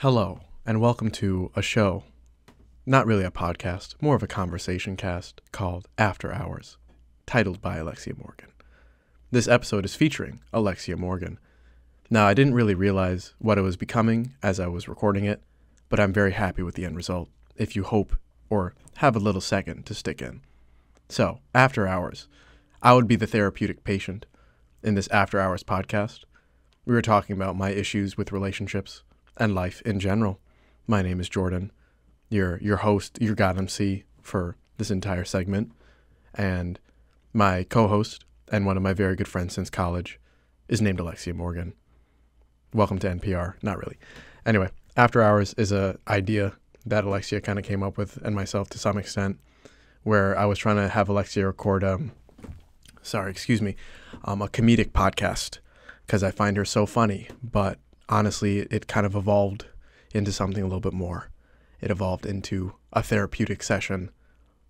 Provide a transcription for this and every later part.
Hello, and welcome to a show, not really a podcast, more of a conversation cast called After Hours, titled by Alexia Morgan. This episode is featuring Alexia Morgan. Now, I didn't really realize what it was becoming as I was recording it, but I'm very happy with the end result, if you hope or have a little second to stick in. So, After Hours, I would be the therapeutic patient in this After Hours podcast. We were talking about my issues with relationships and life in general. My name is Jordan, your host, your God MC for this entire segment, and my co-host and one of my very good friends since college is named Alexia Morgan. Welcome to NPR. Not really. Anyway, After Hours is a idea that Alexia kind of came up with, and myself to some extent, where I was trying to have Alexia record a comedic podcast because I find her so funny, but honestly, it kind of evolved into something a little bit more. It evolved into a therapeutic session,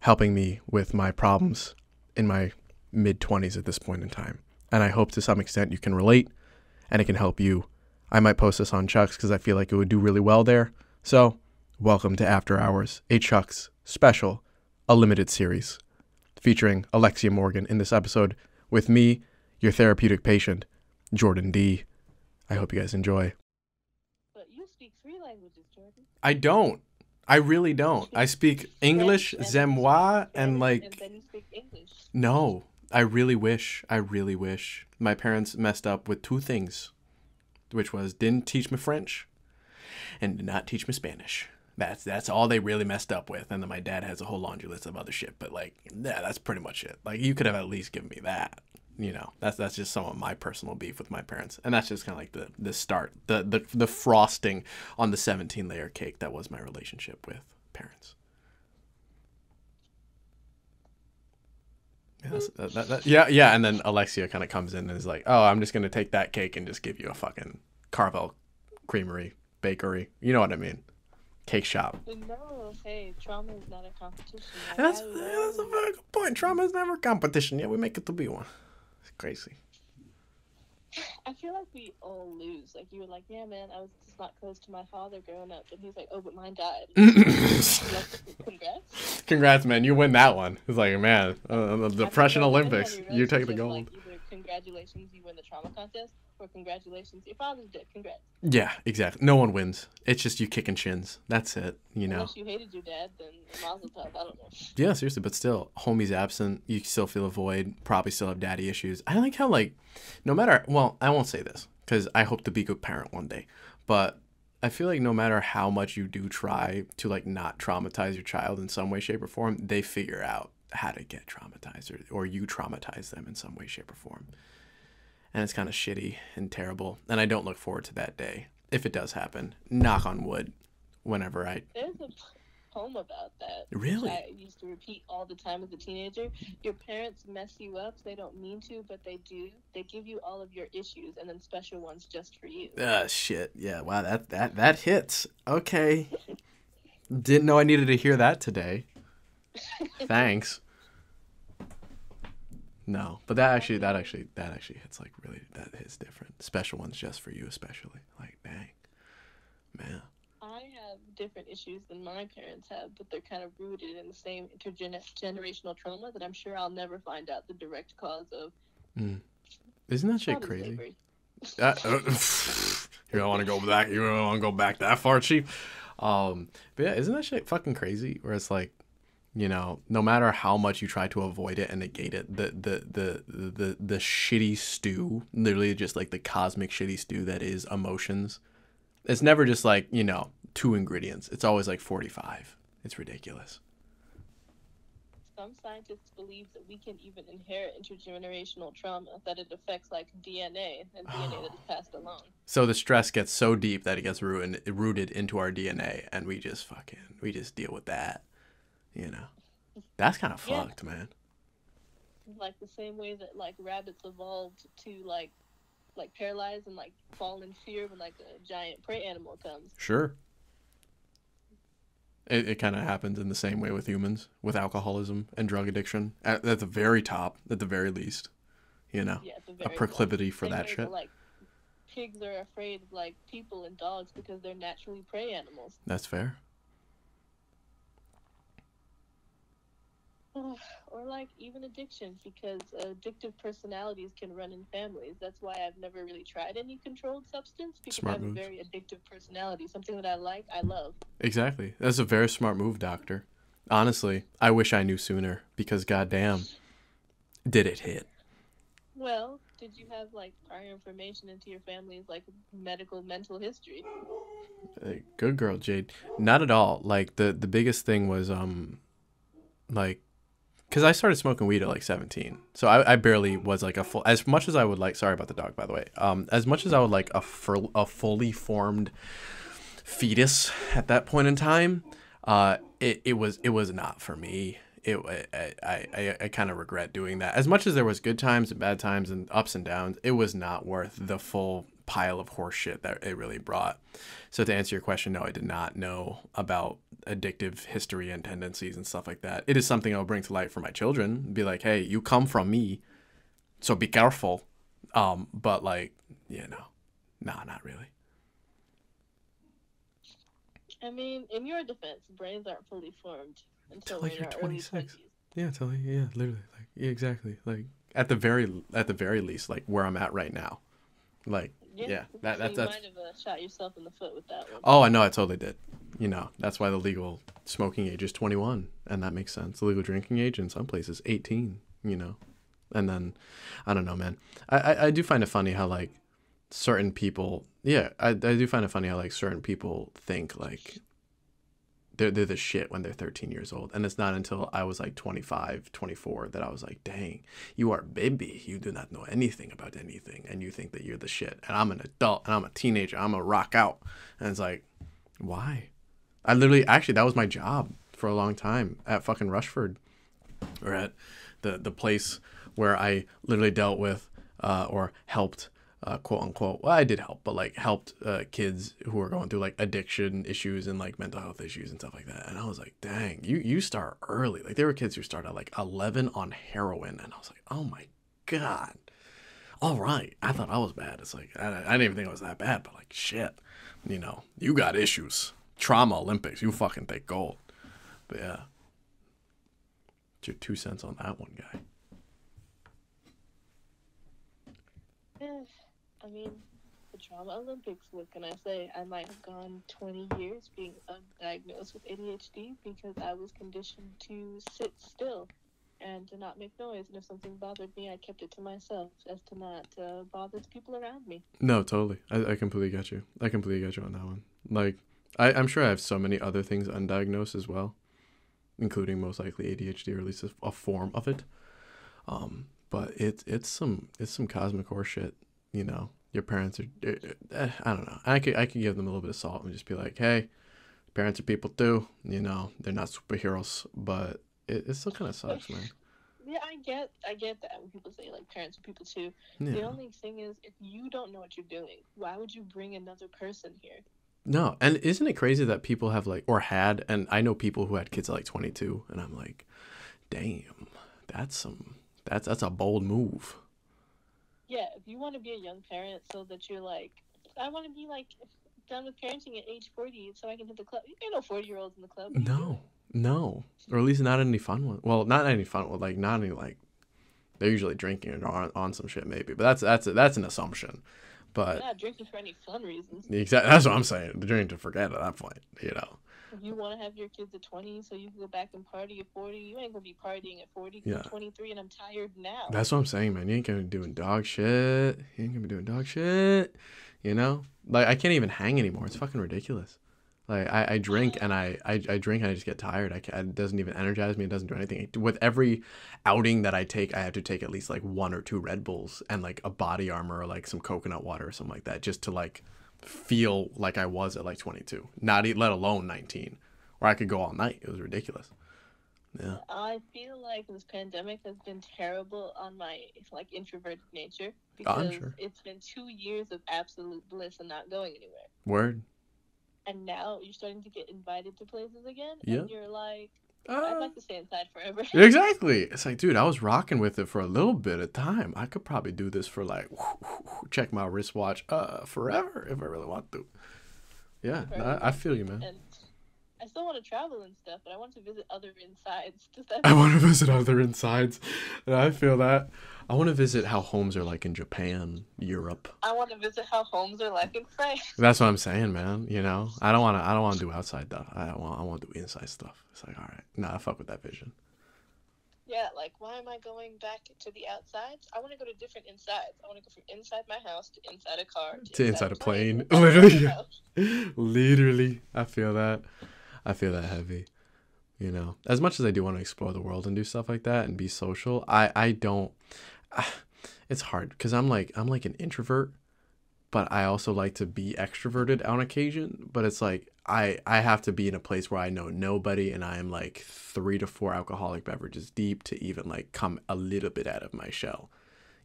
helping me with my problems in my mid-20s at this point in time. And I hope to some extent you can relate, and it can help you. I might post this on Chucks because I feel like it would do really well there. So, welcome to After Hours, a Chucks special, a limited series, featuring Alexia Morgan in this episode with me, your therapeutic patient, Jordan D. I hope you guys enjoy. But you speak 3 languages, Jordan. I don't. I really don't. I speak English, Zemois, and like... And then you speak English. No. I really wish. My parents messed up with 2 things, which was didn't teach me French and did not teach me Spanish. That's all they really messed up with. And then my dad has a whole laundry list of other shit. But like, yeah, that's pretty much it. Like, you could have at least given me that. You know, that's just some of my personal beef with my parents. And that's just kind of like the start, the frosting on the 17-layer cake that was my relationship with parents. Yeah, and then Alexia kind of comes in and is like, oh, I'm just going to take that cake and just give you a fucking Carvel Creamery, Bakery. You know what I mean? Cake shop. No, hey, trauma is not a competition. And that's a very good point. Trauma is never a competition. Yeah, we make it to be one. It's crazy. I feel like we all lose. Like, you were like, yeah, man, I was just not close to my father growing up. And he's like, oh, but mine died. Congrats. Congrats, man. You win that one. It's like, man, the Depression Olympics. You take the gold. Like, either congratulations, you win the trauma contest, or congratulations, your father's dead. Congrats. Yeah, exactly. No one wins. It's just you kicking shins. That's it, you know. Unless you hated your dad, then mazel tov. I don't know. Yeah, seriously, but still, homie's absent. You still feel a void. Probably still have daddy issues. I like how, like, no matter, well, I won't say this because I hope to be a good parent one day, but I feel like no matter how much you do try to, like, not traumatize your child in some way, shape, or form, they figure out how to get traumatized, or you traumatize them in some way, shape, or form. And it's kind of shitty and terrible. And I don't look forward to that day. If it does happen, knock on wood, whenever I... There's a poem about that. Really? I used to repeat all the time as a teenager. Your parents mess you up. They don't mean to, but they do. They give you all of your issues and then special ones just for you. Shit. Yeah, wow, that hits. Okay. Didn't know I needed to hear that today. Thanks. No, but that actually hits like really, that hits different. Special ones just for you especially. Like, dang. Man. I have different issues than my parents have, but they're kind of rooted in the same intergenerational trauma that I'm sure I'll never find out the direct cause of. Isn't that shit crazy? You don't want to go back. You don't want to go back that far, Chief. But yeah, isn't that shit fucking crazy? Where it's like, you know, no matter how much you try to avoid it and negate it, the shitty stew, literally just like the cosmic shitty stew that is emotions. It's never just like, you know, 2 ingredients. It's always like 45. It's ridiculous. Some scientists believe that we can even inherit intergenerational trauma, that it affects like DNA and DNA that is passed along. So the stress gets so deep that it gets rooted into our DNA, and we just deal with that. You know, that's kind of fucked, man. Like the same way that like rabbits evolved to like paralyze and like fall in fear when like a giant prey animal comes. Sure. It kind of happens in the same way with humans, with alcoholism and drug addiction. At the very top, at the very least, you know, a proclivity for that shit. Like pigs are afraid of like people and dogs because they're naturally prey animals. That's fair. Or like even addictions, because addictive personalities can run in families. That's why I've never really tried any controlled substance, because I Smart have a move. very addictive personality. Something that I like, I love. Exactly. That's a very smart move, doctor. Honestly, I wish I knew sooner because goddamn, did it hit. Well, did you have like prior information into your family's like medical mental history? Good girl, Jade. Not at all. Like the biggest thing was like because I started smoking weed at like 17, so I barely was like a full, as much as I would like, sorry about the dog by the way, as much as I would like a fully formed fetus at that point in time, it was not for me. I kind of regret doing that. As much as there was good times and bad times and ups and downs, it was not worth the full pile of horse shit that it really brought. So to answer your question, no, I did not know about addictive history and tendencies and stuff like that. It is something I'll bring to light for my children. Be like, hey, you come from me, so be careful. But like, nah, not really. I mean, in your defense, brains aren't fully formed until Till, like, we're in you're our early 26. 20s. Yeah, totally. Yeah, literally. Like, yeah, exactly. Like at the very least, like where I'm at right now. Like, yeah, So that's you might have shot yourself in the foot with that one. Oh, I know, I totally did. That's why the legal smoking age is 21, and that makes sense. The legal drinking age in some places 18. And then I don't know, man. I do find it funny how like certain people, yeah, I do find it funny how like certain people think like they're the shit when they're 13 years old. And it's not until I was like 25, 24 that I was like, dang, you are a baby. You do not know anything about anything. And you think that you're the shit. And I'm an adult and I'm a teenager. I'm a rock out. And it's like, why? Actually, that was my job for a long time at fucking Rushford, or at the place where I literally dealt with or helped quote unquote, well, I did help, but like helped kids who were going through like addiction issues and like mental health issues and stuff like that. And I was like, dang, you start early. Like there were kids who started at like 11 on heroin, and I was like, oh my god. All right, I thought I was bad. It's like I didn't even think I was that bad, but like shit, you got issues. Trauma Olympics, you fucking take gold. But yeah, what's your 2 cents on that one, guy? I mean, the Trauma Olympics, what can I say? I might have gone 20 years being undiagnosed with ADHD because I was conditioned to sit still and to not make noise. And if something bothered me, I kept it to myself as to not bother the people around me. No, totally. I completely get you. I completely get you on that one. Like, I'm sure I have so many other things undiagnosed as well, including most likely ADHD, or at least a form of it. But it's some cosmic horse shit. Your parents are, I don't know. I could give them a little bit of salt and just be like, hey, parents are people too. They're not superheroes, but it still kind of sucks, man. Yeah, I get that when people say like parents are people too. Yeah. The only thing is, if you don't know what you're doing, why would you bring another person here? No, and isn't it crazy that people have like, or had, and I know people who had kids at like 22, and I'm like, damn, that's a bold move. Yeah, if you want to be a young parent so that you're like, I want to be like done with parenting at age 40 so I can hit the club. You ain't no 40-year-olds in the club. No, or at least not any fun one. Well, not any fun one. Like not any like, they're usually drinking or on some shit maybe, but that's an assumption. But you're not drinking for any fun reasons. Exactly, that's what I'm saying. They're drinking to forget at that point. If you want to have your kids at 20 so you can go back and party at 40, you ain't gonna be partying at 40 because I'm 23 and I'm tired now. That's what I'm saying, man. You ain't gonna be doing dog shit. Like I can't even hang anymore. It's fucking ridiculous. Like I drink and I drink and I just get tired. It doesn't even energize me. It doesn't do anything. With every outing that I take, I have to take at least like 1 or 2 Red Bulls and like a body armor or like some coconut water or something like that, just to like feel like I was at like 22, not let alone 19, where I could go all night. It was ridiculous. Yeah. I feel like this pandemic has been terrible on my like introverted nature because it's been 2 years of absolute bliss and not going anywhere. Word. And now you're starting to get invited to places again. Yeah. And you're like, I'd like to stay inside forever. Exactly. It's like, dude, I was rocking with it for a little bit of time. I could probably do this for like, check my wristwatch, forever if I really want to. Yeah, Forever. I feel you, man. And I still want to travel and stuff, but I want to visit other insides. Does that I make want to sense? visit other insides. And I feel that. I want to visit how homes are like in Japan, Europe. I want to visit how homes are like in France. That's what I'm saying, man. You know, I don't want to. I don't want to do outside stuff. I want to do inside stuff. It's like, all right, nah, I fuck with that vision. Yeah, like, why am I going back to the outsides? I want to go to different insides. I want to go from inside my house to inside a car To inside a plane, inside literally, my house. literally. I feel that. I feel that heavy. You know, as much as I do want to explore the world and do stuff like that and be social, I don't. It's hard because I'm like an introvert, but I also like to be extroverted on occasion. But it's like I have to be in a place where I know nobody and I am like 3 to 4 alcoholic beverages deep to even like come a little bit out of my shell.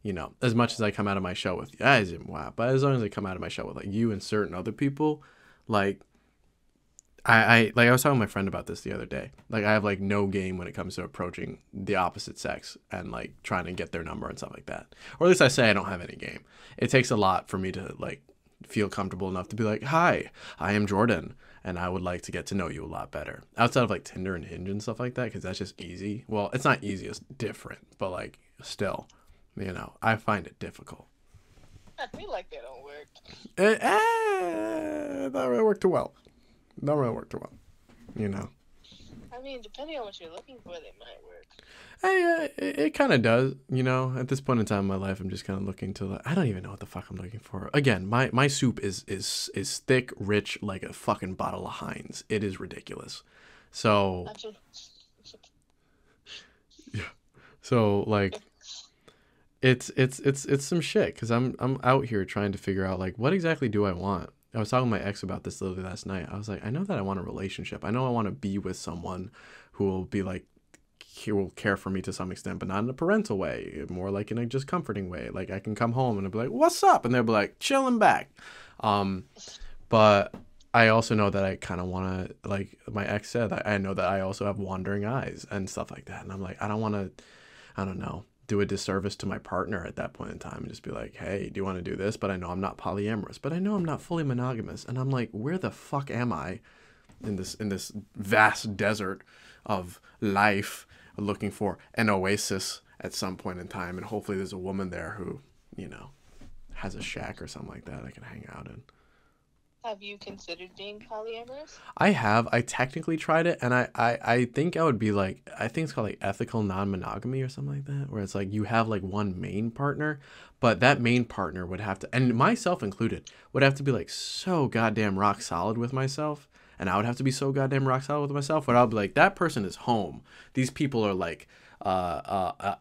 You know, as much as I come out of my shell with you guys, wow, but as long as I come out of my shell with like you and certain other people, like I like I was talking to my friend about this the other day. Like I have like no game when it comes to approaching the opposite sex and like trying to get their number and stuff like that. Or at least I say I don't have any game. It takes a lot for me to like feel comfortable enough to be like, "Hi, I am Jordan and I would like to get to know you a lot better." Outside of like Tinder and Hinge and stuff like that, cuz that's just easy. Well, it's not easy, it's different, but like still, you know, I find it difficult. I feel like they don't work. That really worked too well. Don't really work too well, you know. I mean, depending on what you're looking for, they might work. It kind of does, you know. At this point in time in my life, I'm just kind of looking to. Like, I don't even know what the fuck I'm looking for. Again, my soup is thick, rich, like a fucking bottle of Heinz. It is ridiculous. So I just, yeah, so like it's some shit because I'm out here trying to figure out like what exactly do I want. I was talking to my ex about this literally last night. I was like, I know that I want a relationship. I know I want to be with someone who will be like, he will care for me to some extent, but not in a parental way, more like in a just comforting way. Like I can come home and I'll be like, "What's up?" and they'll be like, "Chilling back." Um, but I also know that I kind of want to, like my ex said, I know that I also have wandering eyes and stuff like that, and I'm like, I don't want to, I don't know, do a disservice to my partner at that point in time and just be like, hey, do you want to do this? But I know I'm not polyamorous, but I know I'm not fully monogamous. And I'm like, where the fuck am I in this vast desert of life looking for an oasis at some point in time? And hopefully there's a woman there who, you know, has a shack or something like that I can hang out in. have you considered being polyamorous? I have. I technically tried it, and I think I would be like, I think it's called like ethical non-monogamy or something like that, where it's like you have like one main partner, but that main partner would have to, and myself included, would have to be like so goddamn rock solid with myself, and I would have to be so goddamn rock solid with myself, where I'll be like, that person is home. These people are like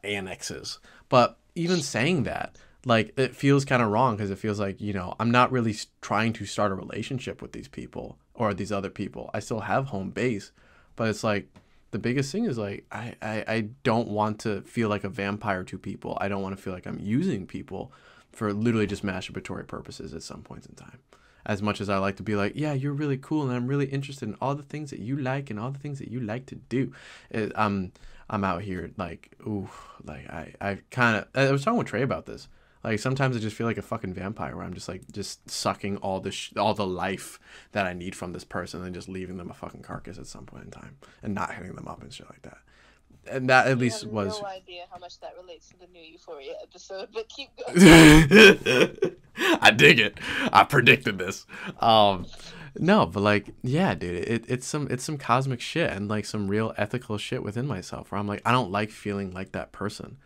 annexes. But even saying that, like it feels kind of wrong because it feels like, you know, I'm not really trying to start a relationship with these people or these other people. I still have home base, but it's like the biggest thing is like I don't want to feel like a vampire to people. I don't want to feel like I'm using people for literally just masturbatory purposes at some points in time. As much as I like to be like, yeah, you're really cool and I'm really interested in all the things that you like and all the things that you like to do. I'm out here like, ooh, like I kind of, I was talking with Trey about this. Like sometimes I just feel like a fucking vampire where I'm just like just sucking all all the life that I need from this person and just leaving them a fucking carcass at some point in time and not hitting them up and shit like that. And that at least was. No idea how much that relates to the new Euphoria episode, but keep going. I dig it. I predicted this. No, but like, yeah, dude, it's some cosmic shit and like some real ethical shit within myself where I'm like, I don't like feeling like that person.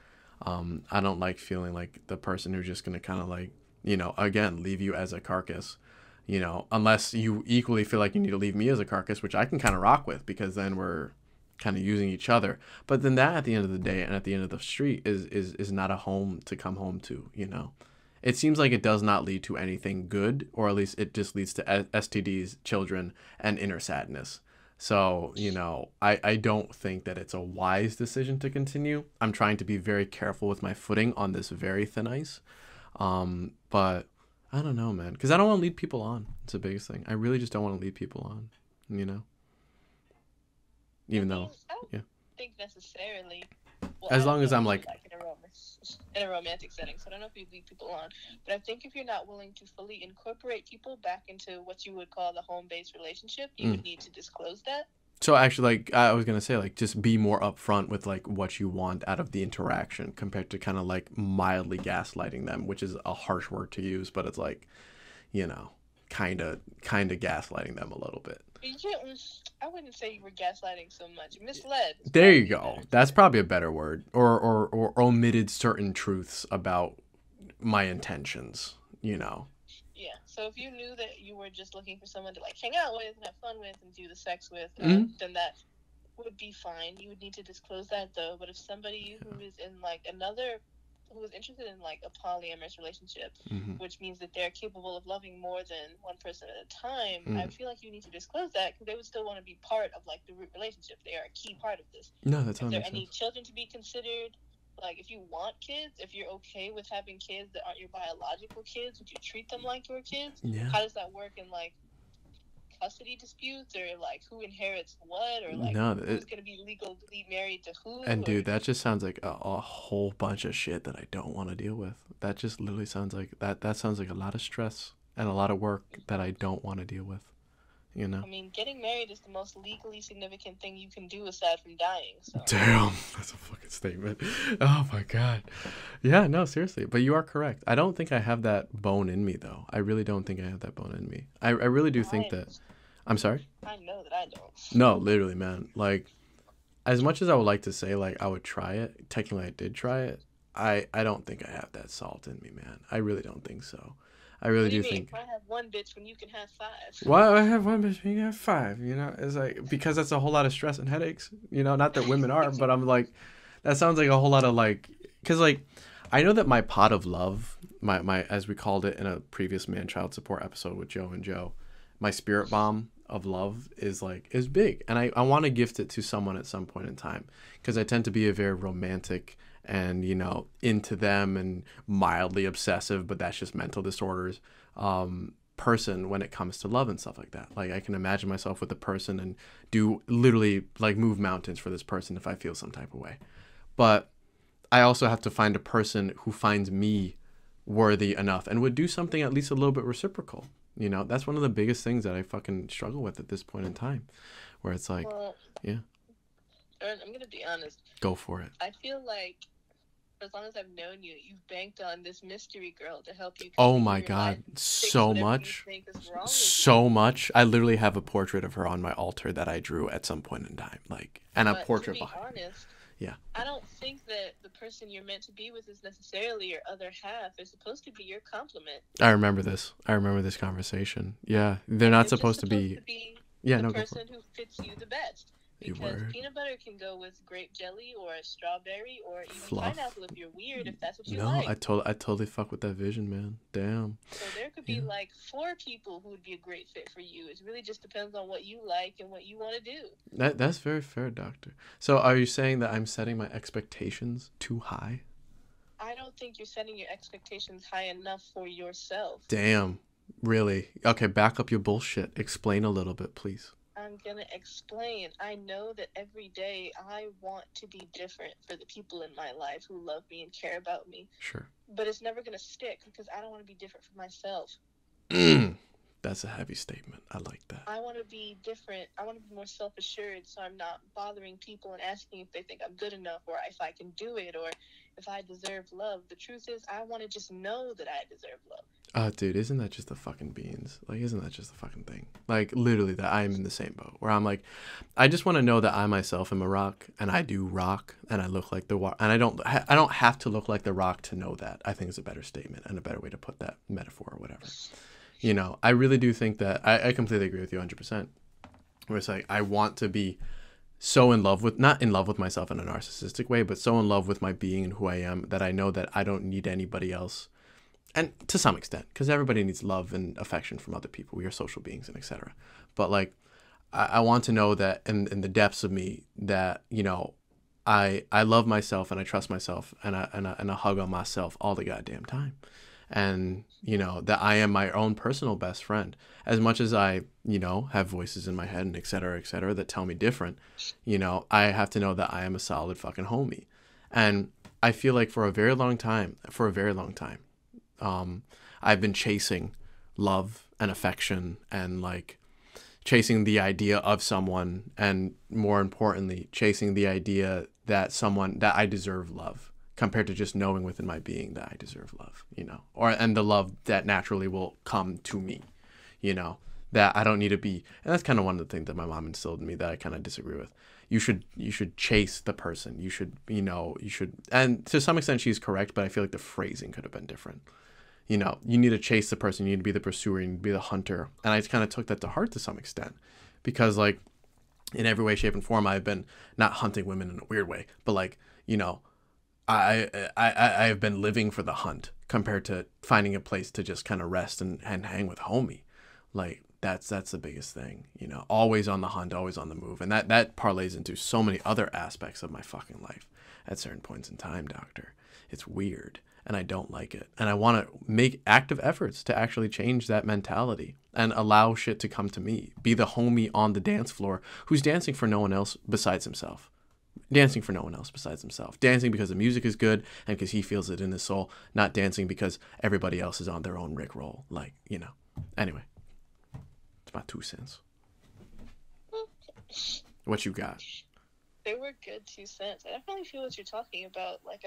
I don't like feeling like the person who's just gonna kind of like, you know, again, leave you as a carcass, you know, unless you equally feel like you need to leave me as a carcass, which I can kind of rock with because then we're kind of using each other. But then that at the end of the day and at the end of the street is not a home to come home to, you know. It seems like it does not lead to anything good, or at least it just leads to STDs, children, and inner sadness. So, you know, I don't think that it's a wise decision to continue. I'm trying to be very careful with my footing on this very thin ice. But I don't know, man, because I don't want to lead people on. It's the biggest thing. I really just don't want to lead people on, you know? even I though, mean, I don't yeah. think necessarily. Well, As I don't long as know I'm what you like, like in a romantic setting, so I don't know if you lead people on. But I think if you're not willing to fully incorporate people back into what you would call the home-based relationship, you would need to disclose that. so actually, like I was gonna say, like just be more upfront with like what you want out of the interaction compared to kind of like mildly gaslighting them, which is a harsh word to use, but it's like, you know, kind of gaslighting them a little bit. I wouldn't say you were gaslighting so much. Misled is There you probably a go. better That's term. probably a better word. Or omitted certain truths about my intentions, you know. Yeah. So if you knew that you were just looking for someone to like hang out with and have fun with and do the sex with, then that would be fine. You would need to disclose that though. But if somebody who is in like who is interested in like a polyamorous relationship, which means that they're capable of loving more than one person at a time, I feel like you need to disclose that because they would still want to be part of like the root relationship. They are a key part of this. No, that's Is all there makes any sense. children to be considered? Like, if you want kids, if you're okay with having kids that aren't your biological kids, would you treat them like your kids? Yeah. How does that work in like custody disputes, or like who inherits what, or like No, who's going to be legally married to who? and Or dude, that just sounds like a whole bunch of shit that I don't want to deal with. That just literally sounds like that sounds like a lot of stress and a lot of work that I don't want to deal with. You know. I mean, getting married is the most legally significant thing you can do aside from dying. So. Damn, that's a fucking statement. Oh my god. Yeah, no, seriously. But you are correct. I don't think I have that bone in me, though. I really don't think I have that bone in me. I really do think that. I'm sorry? I know that I don't. No, literally, man. Like, as much as I would like to say, like, I would try it, technically I did try it, I don't think I have that salt in me, man. I really don't think so. I really What do you do mean? think. Why have one bitch when you can have five? Why I have one bitch, you have five, you know? It's like, because that's a whole lot of stress and headaches, you know? Not that women are, but I'm like, that sounds like a whole lot of like, because like, I know that my pot of love, my as we called it in a previous man child support episode with Joe and Joe, my spirit bomb of love is big, and I want to gift it to someone at some point in time, because I tend to be a very romantic and, you know, into them and mildly obsessive, but that's just mental disorders, person when it comes to love and stuff like that. Like, I can imagine myself with a person and do literally like move mountains for this person if I feel some type of way. But I also have to find a person who finds me worthy enough and would do something at least a little bit reciprocal. You know, that's one of the biggest things that I fucking struggle with at this point in time, where it's like, Well, yeah, Aaron, I'm gonna be honest. go for it. I feel like as long as I've known you, you've banked on this mystery girl to help you. Oh my god, so much. So much. I literally have a portrait of her on my altar that I drew at some point in time. Like, and a portrait behind me. Yeah. I don't think that the person you're meant to be with is necessarily your other half. It's supposed to be your complement. I remember this. I remember this conversation. Yeah, they're not supposed to be yeah, the no, person who fits you the best. Because peanut butter can go with grape jelly or a strawberry or even fluff. Pineapple if you're weird, if that's what you like. No, I totally fuck with that vision, man. Damn. So there could be like 4 people who would be a great fit for you. It really just depends on what you like and what you want to do. That's very fair, doctor. So are you saying that I'm setting my expectations too high? I don't think you're setting your expectations high enough for yourself. Damn. Really? Okay, back up your bullshit. Explain a little bit, please. I'm gonna explain. I know that every day I want to be different for the people in my life who love me and care about me. Sure. But it's never gonna stick because I don't want to be different for myself. That's a heavy statement. I like that. I want to be different. I want to be more self-assured, so I'm not bothering people and asking if they think I'm good enough or if I can do it or if I deserve love. The truth is, I want to just know that I deserve love. Dude, isn't that just the fucking beans? Like, isn't that just the fucking thing? Like, literally, that I'm in the same boat where I'm like, I just want to know that I myself am a rock, and I do rock, and I look like the rock, and I don't have to look like the rock to know that. I think it's a better statement and a better way to put that metaphor or whatever. You know, I really do think that I completely agree with you 100%. Where it's like, I want to be so in love with, not in love with myself in a narcissistic way, but so in love with my being and who I am that I know that I don't need anybody else. And to some extent, because everybody needs love and affection from other people. We are social beings and etc. But like, I want to know that in the depths of me that, you know, I love myself and I trust myself and I hug on myself all the goddamn time. and, you know, that I am my own personal best friend. As much as I, you know, have voices in my head and et cetera, that tell me different, you know, I have to know that I am a solid fucking homie. And I feel like for a very long time, I've been chasing love and affection and like chasing the idea of someone, and more importantly, chasing the idea that I deserve love, compared to just knowing within my being that I deserve love, you know, and the love that naturally will come to me, you know, that I don't need to be. And that's kind of one of the things that my mom instilled in me that I kind of disagree with. You should chase the person. You should, and to some extent she's correct, but I feel like the phrasing could have been different. You know, you need to chase the person. You need to be the pursuer. You need to be the hunter. And I kind of took that to heart to some extent, because like in every way, shape, and form, I've been not hunting women in a weird way, but like, you know, I have been living for the hunt compared to finding a place to just kind of rest and hang with homie. Like that's the biggest thing, you know, always on the hunt, always on the move. And that parlays into so many other aspects of my fucking life at certain points in time, doctor. It's weird. And I don't like it. And I want to make active efforts to actually change that mentality and allow shit to come to me. Be the homie on the dance floor who's dancing for no one else besides himself. Dancing because the music is good and because he feels it in his soul. Not dancing because everybody else is on their own Rickroll. Like, you know. Anyway. It's my 2 cents. What you got? They were good 2 cents. I definitely feel what you're talking about. Like,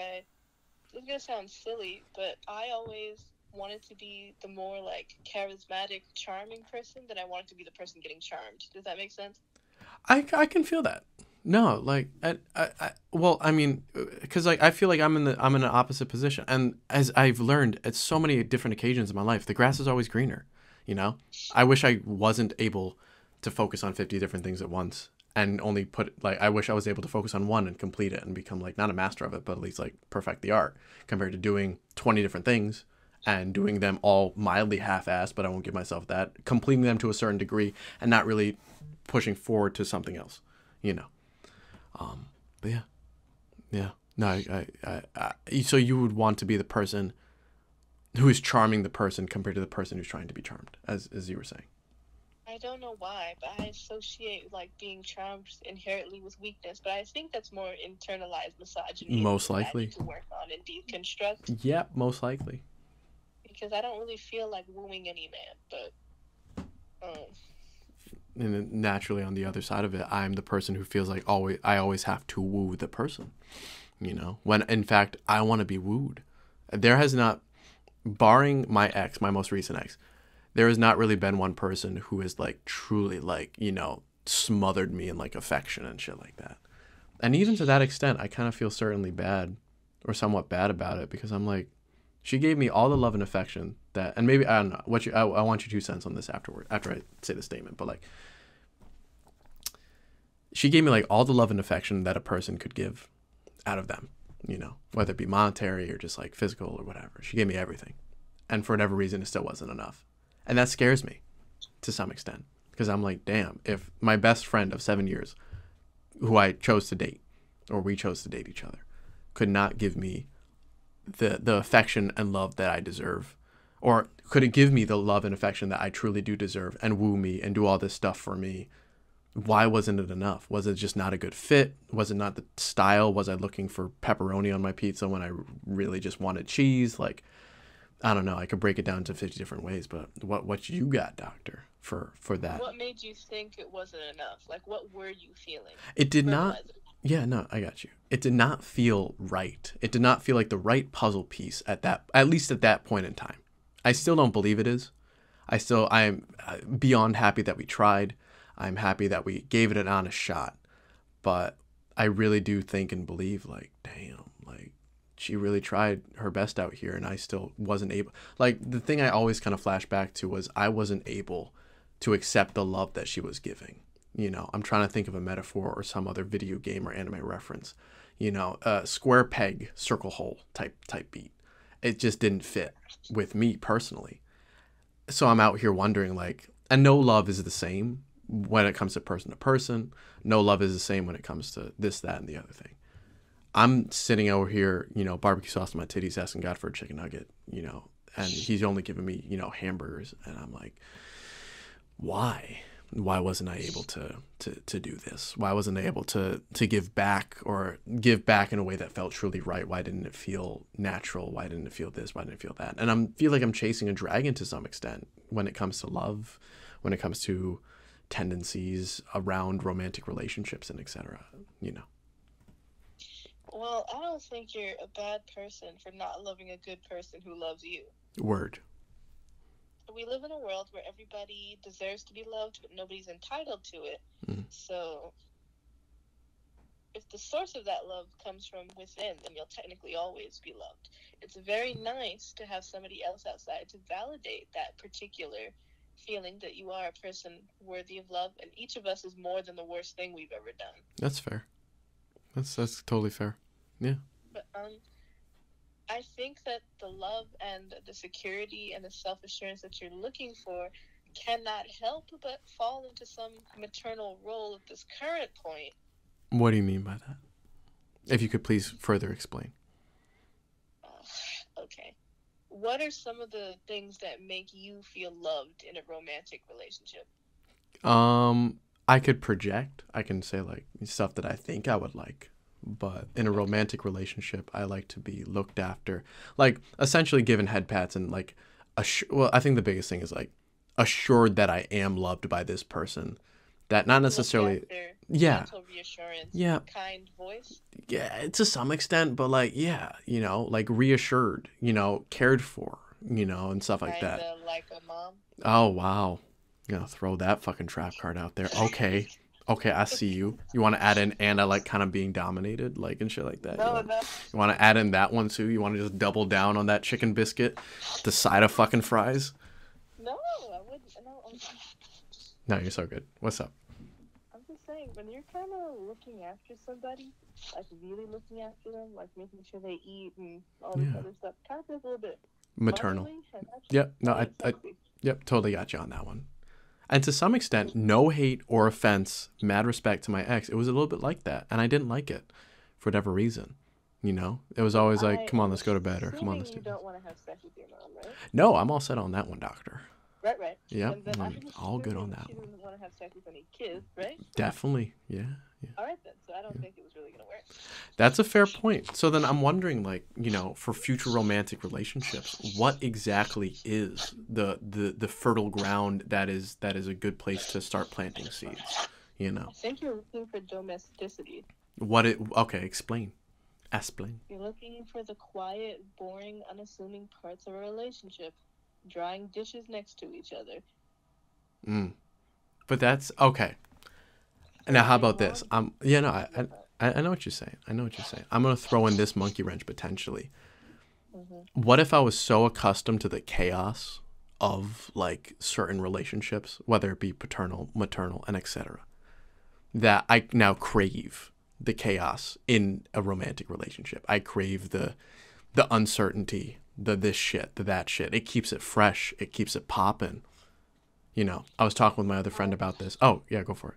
it's gonna sound silly, but I always wanted to be the more like charismatic, charming person than I wanted to be the person getting charmed. Does that make sense? I can feel that. No, like well, I mean, because like I feel like I'm in an opposite position, and as I've learned at so many different occasions in my life, the grass is always greener. You know, I wish I wasn't able to focus on 50 different things at once. And only I wish I was able to focus on one and complete it and become like not a master of it, but at least like perfect the art, compared to doing 20 different things and doing them all mildly half-assed, but I won't give myself that, completing them to a certain degree and not really pushing forward to something else, you know. But yeah, no, so you would want to be the person who is charming the person compared to the person who's trying to be charmed, as you were saying. I don't know why, but I associate like being charmed inherently with weakness. But I think that's more internalized misogyny. Most likely. I need to work on and deconstruct. Yeah, most likely. Because I don't really feel like wooing any man, but. And naturally, on the other side of it, I'm the person who feels like I always have to woo the person. You know, when in fact I want to be wooed. There has not, barring my most recent ex. There has not really been one person who has like truly like, you know, smothered me in like affection and shit like that. And even to that extent, I kind of feel certainly bad or somewhat bad about it, because I'm like, she gave me all the love and affection that, and maybe, I don't know, I want your 2 cents on this after I say the statement, but like, she gave me like all the love and affection that a person could give out of them, you know, whether it be monetary or just like physical or whatever. She gave me everything. And for whatever reason, it still wasn't enough. And that scares me to some extent, because I'm like, damn, if my best friend of 7 years, who I chose to date, or we chose to date each other, could not give me the affection and love that I deserve, or could it give me the love and affection that I truly do deserve and woo me and do all this stuff for me, why wasn't it enough? Was it just not a good fit? Was it not the style? Was I looking for pepperoni on my pizza when I really just wanted cheese? Like, I don't know. I could break it down to 50 different ways, but what you got, doctor, for that? What made you think it wasn't enough? Like, what were you feeling? It did not. Yeah, no, I got you. It did not feel right. It did not feel like the right puzzle piece at least at that point in time. I still don't believe it is. I am beyond happy that we tried. I'm happy that we gave it an honest shot. But I really do think and believe, like, damn, like, she really tried her best out here, and I still wasn't able. Like, the thing I always kind of flash back to was I wasn't able to accept the love that she was giving. You know, I'm trying to think of a metaphor or some other video game or anime reference. You know, square peg, circle hole type beat. It just didn't fit with me personally. So I'm out here wondering, like, and no love is the same when it comes to person. No love is the same when it comes to this, that, and the other thing. I'm sitting over here, you know, barbecue sauce on my titties, asking God for a chicken nugget, you know, and he's only giving me, hamburgers, and I'm like, why? Why wasn't I able to do this? Why wasn't I able to give back, or give back in a way that felt truly right? Why didn't it feel natural? Why didn't it feel this? Why didn't it feel that? And I feel like I'm chasing a dragon to some extent when it comes to love, when it comes to tendencies around romantic relationships and etc. Well, I don't think you're a bad person for not loving a good person who loves you. Word. We live in a world where everybody deserves to be loved, but nobody's entitled to it. Mm. So if the source of that love comes from within, then you'll technically always be loved. It's very nice to have somebody else outside to validate that particular feeling that you are a person worthy of love, and each of us is more than the worst thing we've ever done. That's fair. That's totally fair. Yeah. But I think that the love and the security and the self-assurance that you're looking for cannot help but fall into some maternal role at this current point. What do you mean by that? If you could please further explain. Okay. What are some of the things that make you feel loved in a romantic relationship? I could project. I can say like stuff that I think I would like. But in a romantic relationship, I like to be looked after, like essentially given head pats and like, well, I think the biggest thing is like assured that I am loved by this person. That not necessarily, yeah, gentle reassurance, yeah, kind voice. Yeah, to some extent, but like, yeah, like reassured, cared for, and stuff like that. Kinda like a mom. Oh wow, throw that fucking trap card out there. Okay. Okay, I see you. You want to add in Anna, like, kind of being dominated, like, and shit like that? No. You want to add in that one, too? You want to just double down on that chicken biscuit? The side of fucking fries? No, I wouldn't. No, No, you're so good. What's up? I'm just saying, when you're kind of looking after somebody, like, really looking after them, like, making sure they eat and all this other stuff, kind of feels a little bit maternal. Actually, yep, no, yep, totally got you on that one. And to some extent, no hate or offense, mad respect to my ex, it was a little bit like that. And I didn't like it for whatever reason. It was always like, come on, let's go to bed. Or come on, let's do this. You don't want to have sex with your mom, right? No, I'm all set on that one, doctor. Right. Yeah, I'm all good on that one. She didn't want to have sex with any kids, right? Definitely, yeah. All right, then. So I don't think it was really going to work. That's a fair point. So then I'm wondering, like, for future romantic relationships, what exactly is the fertile ground that is a good place to start planting seeds? I think you're looking for domesticity. Okay, explain. Explain. You're looking for the quiet, boring, unassuming parts of a relationship. Drying dishes next to each other. But that's okay. Now, how about this? I know what you're saying. I'm gonna throw in this monkey wrench potentially. Mm-hmm. What if I was so accustomed to the chaos of like certain relationships, whether it be paternal, maternal, and etc., that I now crave the chaos in a romantic relationship? I crave the uncertainty, the this shit, the that shit. It keeps it fresh. It keeps it popping. I was talking with my other friend about this. Oh, yeah, go for it.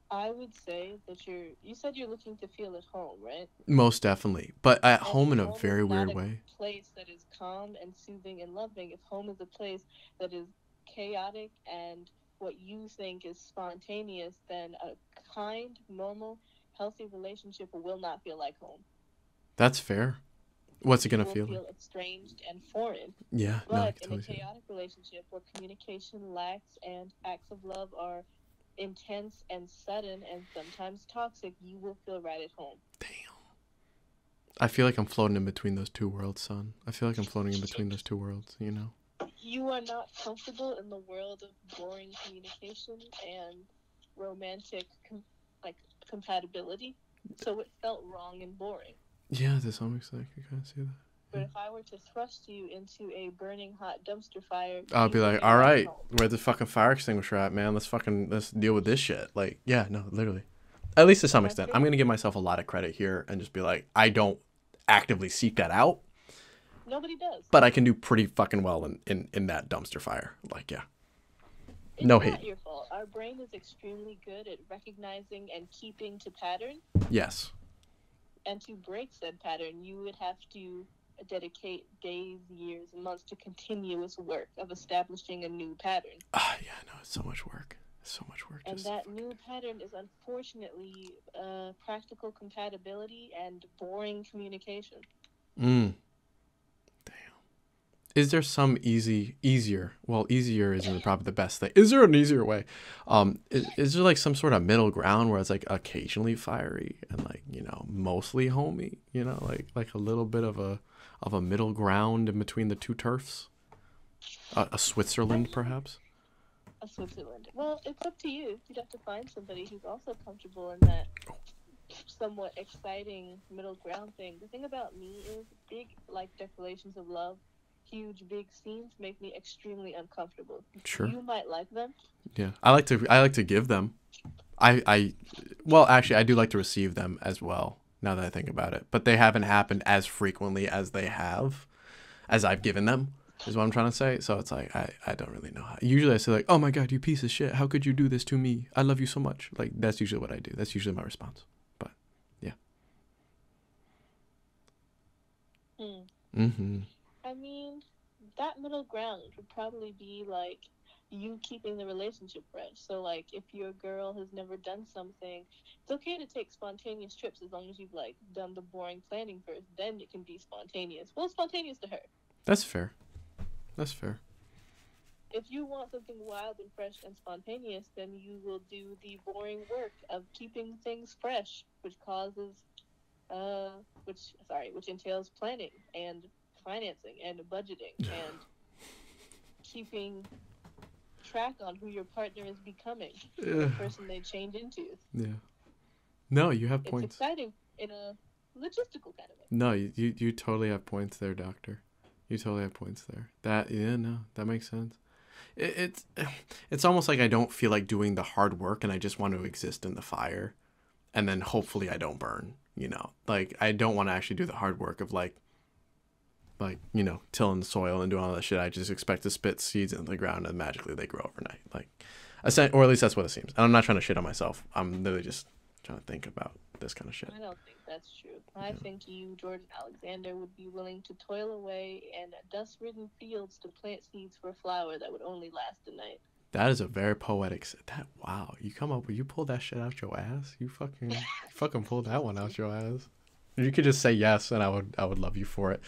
I would say that you said you're looking to feel at home, right? Most definitely. But at home in a very weird way. A place that is calm and soothing and loving. If home is a place that is chaotic and what you think is spontaneous, then a kind, normal, healthy relationship will not feel like home. That's fair. What's it going to feel like? Feel estranged and foreign. Yeah, but in a chaotic relationship where communication lacks and acts of love are intense and sudden and sometimes toxic, you will feel right at home. Damn. I feel like I'm floating in between those two worlds, son. I feel like I'm floating in between those two worlds, You are not comfortable in the world of boring communication and romantic compatibility, so it felt wrong and boring. Yeah, to some extent, I kind of see that. But if I were to thrust you into a burning hot dumpster fire, I'll be like, all right, where's the fucking fire extinguisher at, man? Let's deal with this shit. Like, yeah, no, literally. At least to some extent. I'm going to give myself a lot of credit here and just be like, I don't actively seek that out. Nobody does. But I can do pretty fucking well in that dumpster fire. Like, yeah. No hate. It's not your fault. Our brain is extremely good at recognizing and keeping to pattern. Yes. And to break said pattern, you would have to dedicate days, years, and months to continuous work of establishing a new pattern. Yeah, no, it's so much work. It's so much work. And that new pattern is unfortunately practical compatibility and boring communication. Damn. Is there some easier? Well, easier isn't probably the best thing. Is there an easier way? Is there like some sort of middle ground where it's like occasionally fiery and like, you know, mostly homey? You know, like a little bit of a middle ground in between the two turfs. A Switzerland, perhaps. A Switzerland. Well, it's up to you. You'd have to find somebody who's also comfortable in that somewhat exciting middle ground thing. The thing about me is big, like, declarations of love, huge, big scenes make me extremely uncomfortable. Sure. You might like them. Yeah, I like to give them. Well, actually, I do like to receive them as well. Now that I think about it, but they haven't happened as frequently as I've given them. Is what I'm trying to say. So it's like I don't really know how. Usually I say like, oh my god, you piece of shit, how could you do this to me? I love you so much. Like that's usually what I do. That's usually my response. But yeah. I mean, that middle ground would probably be like you keeping the relationship fresh. So like if your girl has never done something, it's okay to take spontaneous trips as long as you've like done the boring planning first. Then it can be spontaneous. Well, spontaneous to her. That's fair. That's fair. If you want something wild and fresh and spontaneous, then you will do the boring work of keeping things fresh, which entails planning and financing and budgeting and keeping track on who your partner is becoming, the person they change into. Yeah. No, you have points. It's exciting in a logistical kind of way. No, you totally have points there, doctor. You totally have points there. That makes sense. It's almost like I don't feel like doing the hard work and I just want to exist in the fire and then hopefully I don't burn, you know. Like I don't want to actually do the hard work of like, you know, tilling the soil and doing all that shit. I just expect to spit seeds into the ground and magically they grow overnight. Like, or at least that's what it seems. And I'm not trying to shit on myself. I'm literally just trying to think about this kind of shit. I don't think that's true. I think you, Jordan Alexander, would be willing to toil away in dust-ridden fields to plant seeds for a flower that would only last a night. That is a very poetic. Wow, you pulled that shit out your ass. You fucking pulled that one out your ass. You could just say yes, and I would love you for it.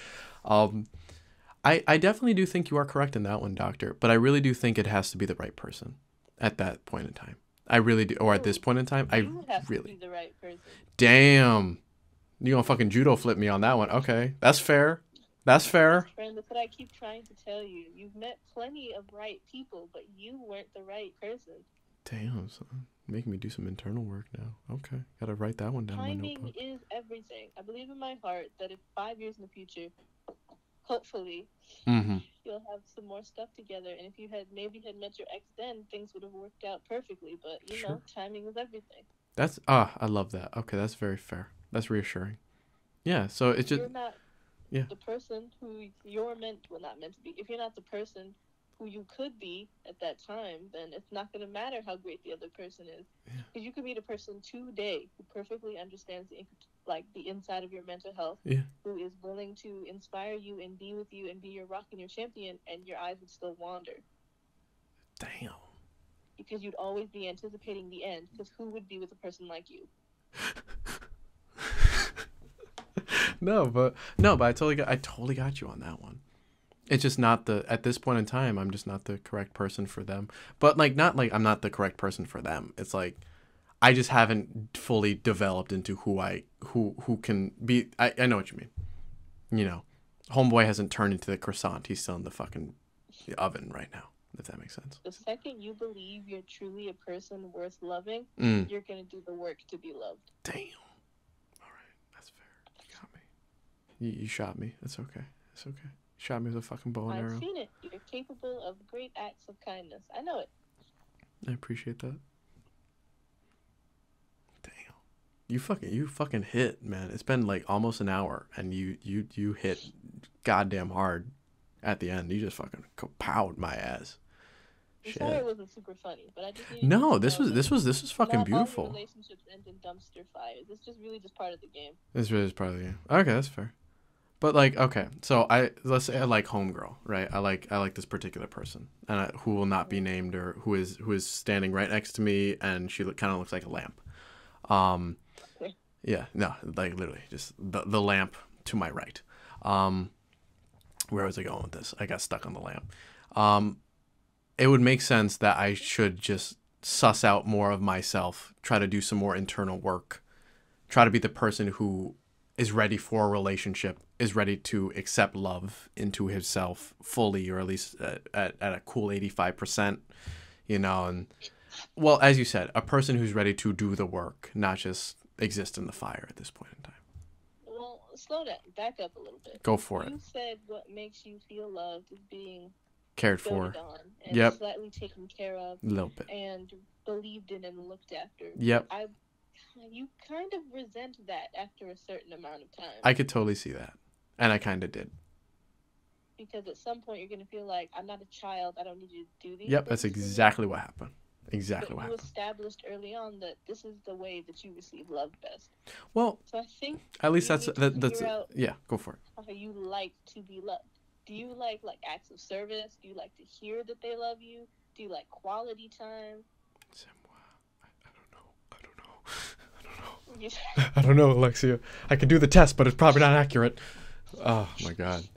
I definitely do think you are correct in that one, doctor. But I really do think it has to be the right person at that point in time. I really do. Or at this point in time, you have to be the right person. Damn. You gonna fucking judo flip me on that one. Okay. That's fair. That's fair. Friend, that's what I keep trying to tell you. You've met plenty of right people, but you weren't the right person. Damn, son. Making me do some internal work now. Okay. Gotta write that one down in my notebook. Timing is everything. I believe in my heart that if 5 years in the future, hopefully, you'll have some more stuff together. And if you had met your ex then, things would have worked out perfectly. But, you know, timing is everything. I love that. Okay, that's very fair. That's reassuring. Yeah, so it's just... You're not the person who you're not meant to be. If you're not the person who you could be at that time, then it's not going to matter how great the other person is. Because you could meet a person today who perfectly understands the inside of your mental health, who is willing to inspire you and be with you and be your rock and your champion, and your eyes would still wander. Damn. Because you'd always be anticipating the end, because who would be with a person like you? No, but I totally got you on that one. It's just not at this point in time, I'm just not the correct person for them. But not like I'm not the correct person for them. It's like I just haven't fully developed into who can be. I know what you mean. You know, homeboy hasn't turned into the croissant. He's still in the fucking oven right now, if that makes sense. The second you believe you're truly a person worth loving, you're going to do the work to be loved. Damn. All right. That's fair. You got me. You shot me. It's okay. It's okay. You shot me with a fucking bow and arrow. I've seen it. You're capable of great acts of kindness. I know it. I appreciate that. Damn. You fucking hit, man. It's been like almost an hour and you hit goddamn hard at the end. You just fucking kapowed my ass. I'm sorry it wasn't super funny, but I just this was fucking beautiful. All relationships end in dumpster fires. It's just really just part of the game. It's really just part of the game. Okay, that's fair. But like, okay, so let's say I like homegirl, right? I like this particular person, and who will not be named, or who is standing right next to me, and she kind of looks like a lamp. Um, Okay. yeah, no, like literally just the lamp to my right. Um, where was I going with this? I got stuck on the lamp. It would make sense that I should just suss out more of myself, try to do some more internal work, try to be the person who is ready for a relationship, is ready to accept love into himself fully, or at least at a cool 85%, and well, as you said, a person who's ready to do the work, not just exist in the fire at this point in time. Well, slow down. Back up a little bit. Go for it. You said what makes you feel loved is being Cared for. doted on and Yep. slightly taken care of A little bit. and believed in and looked after. Yep. You kind of resent that after a certain amount of time. I could totally see that. And I kind of did. Because at some point you're going to feel like, I'm not a child, I don't need you to do these Yep, that's things for me. exactly what happened. Exactly But what you happened. established early on that this is the way that you receive love best. Well, So I think at least you that's need to that's figure out yeah, go for it. how you like to be loved. Do you like acts of service? Do you like to hear that they love you? Do you like quality time? I don't know, Alexia. I could do the test, but it's probably not accurate. Oh my god.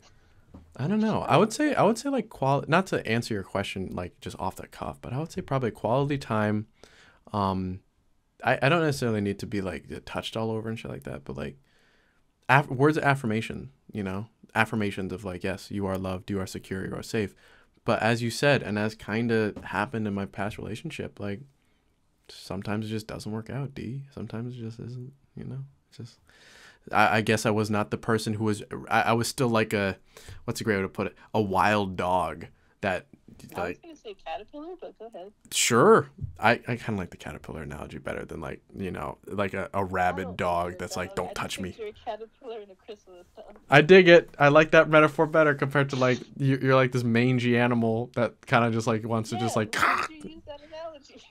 I don't know. I would say like quality, not to answer your question like just off the cuff, but I would say probably quality time. I don't necessarily need to be like touched all over and shit like that, but like words of affirmation, affirmations of like, yes, you are loved, you are secure, you are safe. But as you said, and as kind of happened in my past relationship, like sometimes it just doesn't work out, D. Sometimes it just isn't, it's just, I guess I was not the person who was, I was still like what's a great way to put it? A wild dog that I was going to say caterpillar, but go ahead. Sure. I kind of like the caterpillar analogy better than like, like a rabid dog that's like, don't touch me. You're a caterpillar and a chrysalis. I dig it. I like that metaphor better compared to like, you're like this mangy animal that kind of just like wants to just like. Why did you use that analogy?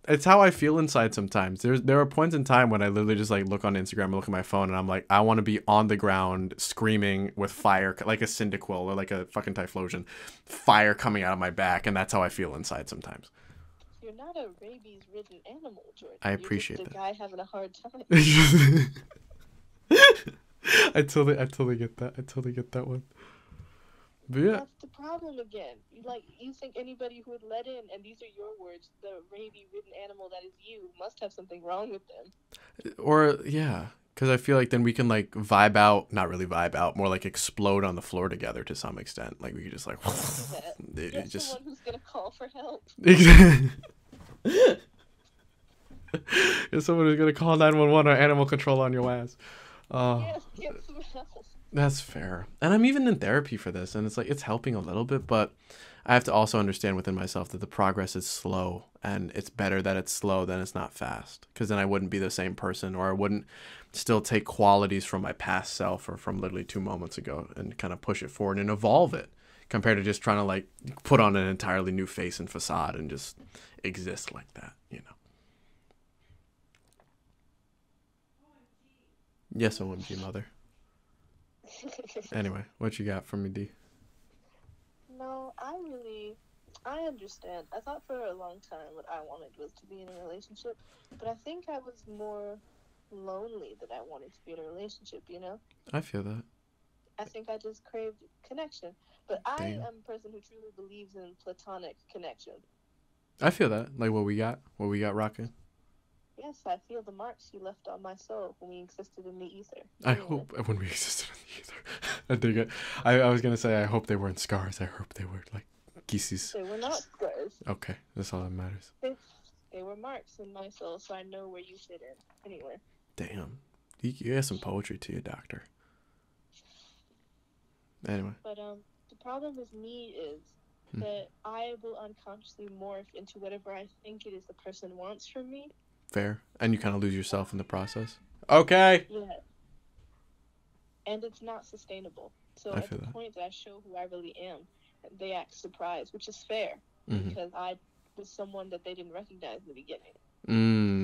It's how I feel inside sometimes. There are points in time when I literally just like look on Instagram and look at my phone and I'm like, I want to be on the ground screaming with fire, like a Cyndaquil or like a fucking Typhlosion, fire coming out of my back, and that's how I feel inside sometimes. You're not a rabies-ridden animal, Jordan. I appreciate You're just that. a guy having a hard time. I totally get that. I totally get that one. But yeah. That's the problem again. You think anybody who would let in, and these are your words, the rabies-ridden animal that is you, must have something wrong with them. Or, yeah. Because I feel like then we can like vibe out, not really vibe out, more like explode on the floor together to some extent. Like we could just like. You're someone who's going to call for help. You're someone who's going to call 911 or animal control on your ass. Yes, get some help. That's fair. And I'm even in therapy for this, and it's like it's helping a little bit, but I have to also understand within myself that the progress is slow, and it's better that it's slow than it's not fast, because then I wouldn't be the same person, or I wouldn't still take qualities from my past self or from literally 2 moments ago and kind of push it forward and evolve it, compared to just trying to like put on an entirely new face and facade and just exist like that, Yes, OMG, mother. Anyway, what you got for me, D? No, I understand. I thought for a long time what I wanted was to be in a relationship, but I think I was more lonely than I wanted to be in a relationship, I feel that. I think I just craved connection. But I Damn. am a person who truly believes in platonic connection. I feel that. Like what we got rocking. Yes, I feel the marks you left on my soul when we existed in the ether. I hope when we existed in the ether. I dig it. I was going to say I hope they weren't scars. I hope they were like geeseys. They were not scars. Okay, that's all that matters. They were marks in my soul, so I know where you fit in. Anyway. Damn. You got some poetry to you, doctor. Anyway. But the problem with me is that I will unconsciously morph into whatever I think it is the person wants from me. Fair. And you kind of lose yourself in the process. Okay. Yeah. And it's not sustainable. So at the point that I show who I really am, they act surprised, which is fair. Because I was someone that they didn't recognize in the beginning.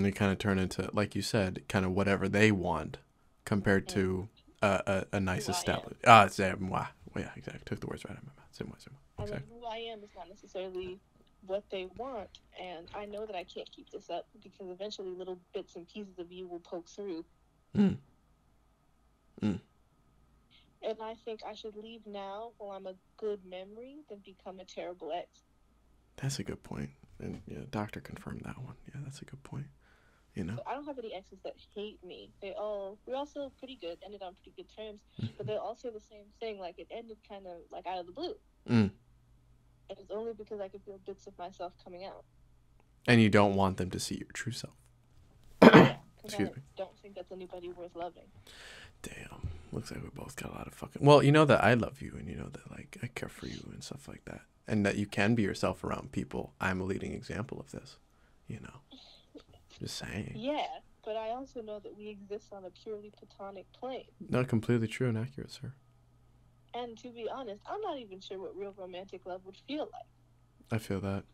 They kind of turn into, like you said, kind of whatever they want compared to a nice Who I am. established. C'est moi. Yeah, exactly. Took the words right out of my mouth. C'est moi. And then Exactly. who I am is not necessarily what they want. And I know that I can't keep this up because eventually little bits and pieces of you will poke through. Mm. And I think I should leave now while I'm a good memory than become a terrible ex. That's a good point. And yeah, doctor confirmed that one. Yeah, that's a good point. You know. So I don't have any exes that hate me. We're all still pretty good, ended on pretty good terms, but they all say the same thing. Like it ended kind of like out of the blue. Mm. And it's only because I could feel bits of myself coming out. And you don't want them to see your true self. Yeah, Excuse I me. don't think that's anybody worth loving. Damn. Looks like we both got a lot of fucking. Well, you know that I love you, and you know that like I care for you and stuff like that, and that you can be yourself around people. I'm a leading example of this. You know. Just saying. Yeah, but I also know that we exist on a purely platonic plane. Not completely true and accurate, sir. And to be honest, I'm not even sure what real romantic love would feel like. I feel that.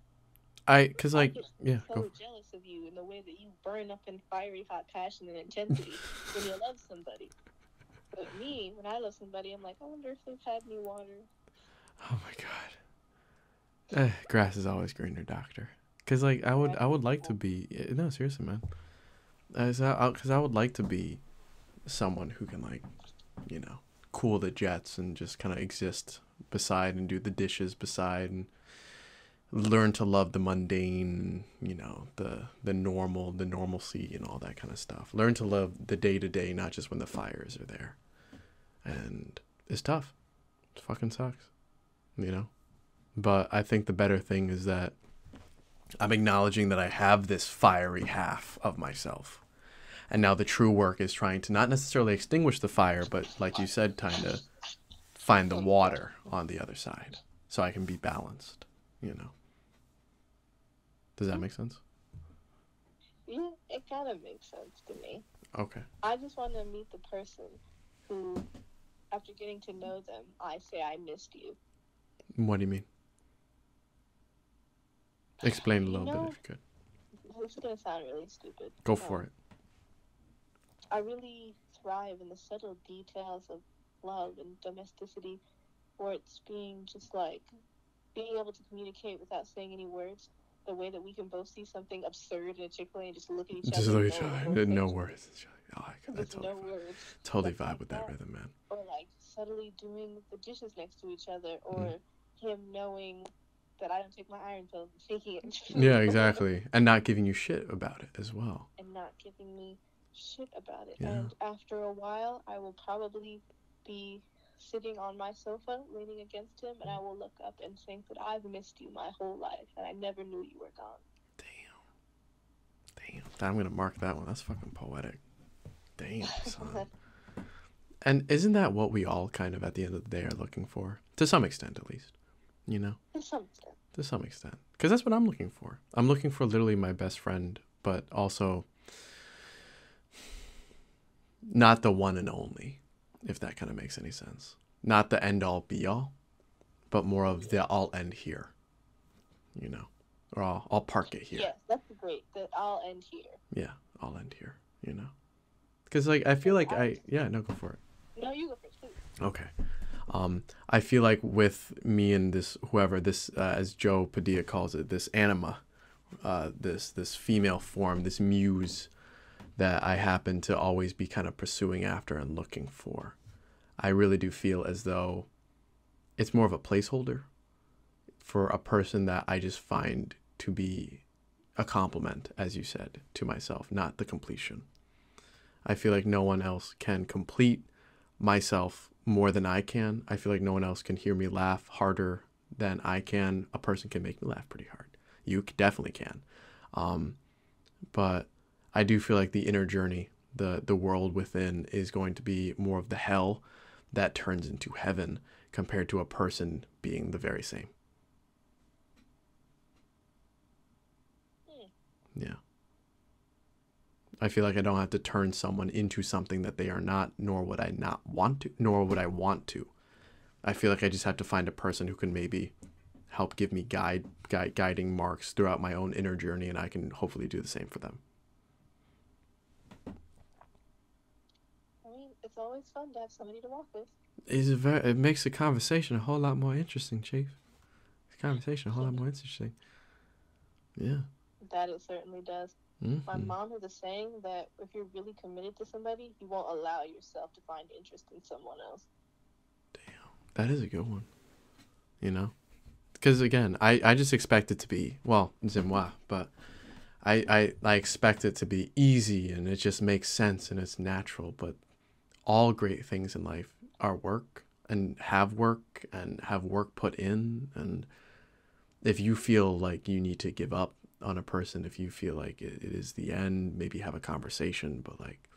Cause I like, get yeah. so jealous of you in the way that you burn up in fiery hot passion and intensity when you love somebody. But me, when I love somebody, I'm like, I wonder if they've had any water. Oh my god. Grass is always greener, doctor. Cause like I would like to be. No, seriously, man. Cause I would like to be someone who can like, you know, cool the jets and just kind of exist beside and do the dishes beside and learn to love the mundane, you know, the normalcy and all that kind of stuff. Learn to love the day to day, not just when the fires are there. And it's tough. It fucking sucks, you know. But I think the better thing is that I'm acknowledging that I have this fiery half of myself. And now the true work is trying to not necessarily extinguish the fire, but like you said, kind of find the water on the other side so I can be balanced, you know. Does that make sense? Yeah, it kind of makes sense to me. Okay. I just want to meet the person who, after getting to know them, I say I missed you. What do you mean? Explain a little bit if you could. This is going to sound really stupid. Go for it. I really thrive in the subtle details of love and domesticity, where it's being just like being able to communicate without saying any words. The way that we can both see something absurd in a Chick-fil-A and just look at each other. Just look at each other. No words. Oh, I totally vibe with that rhythm, man. Or like subtly doing the dishes next to each other, or him knowing that I don't take my iron pills and thinking it. Yeah, exactly. And not giving you shit about it as well. And not giving me shit about it. Yeah. And after a while, I will probably be sitting on my sofa, leaning against him, and I will look up and think that I've missed you my whole life, and I never knew you were gone. Damn. I'm going to mark that one. That's fucking poetic. Damn, son. And isn't that what we all kind of, at the end of the day, are looking for? To some extent, at least. You know? To some extent. Because that's what I'm looking for. I'm looking for literally my best friend, but also not the one and only, if that kind of makes any sense. Not the end-all, be-all, but more of the I'll end here, you know? Or I'll park it here. Yes, that's great. That I'll end here. Yeah, I'll end here, you know? Because, like, I feel like no, go for it. No, you go first, please. Okay. I feel like with me and this, whoever, this, as Joe Padilla calls it, this anima, this female form, this muse that I happen to always be kind of pursuing after and looking for, I really do feel as though it's more of a placeholder for a person that I just find to be a compliment, as you said, to myself, not the completion. I feel like no one else can complete myself more than I can. I feel like no one else can hear me laugh harder than I can. A person can make me laugh pretty hard. You definitely can. But I do feel like the inner journey, the world within, is going to be more of the hell that turns into heaven compared to a person being the very same. Yeah. I feel like I don't have to turn someone into something that they are not, nor would I not want to, nor would I want to. I feel like I just have to find a person who can maybe help give me guiding marks throughout my own inner journey, and I can hopefully do the same for them. I mean, it's always fun to have somebody to walk with. It makes the conversation a whole lot more interesting, Chief. The conversation a whole lot more interesting. Yeah. That it certainly does. Mm-hmm. My mom has a saying that if you're really committed to somebody, you won't allow yourself to find interest in someone else. That is a good one. You know? Because, again, I just expect it to be, well, c'est moi, but I expect it to be easy and it just makes sense and it's natural. But all great things in life are work and have work put in. And if you feel like you need to give up on a person, if you feel like it is the end, maybe have a conversation. But, like,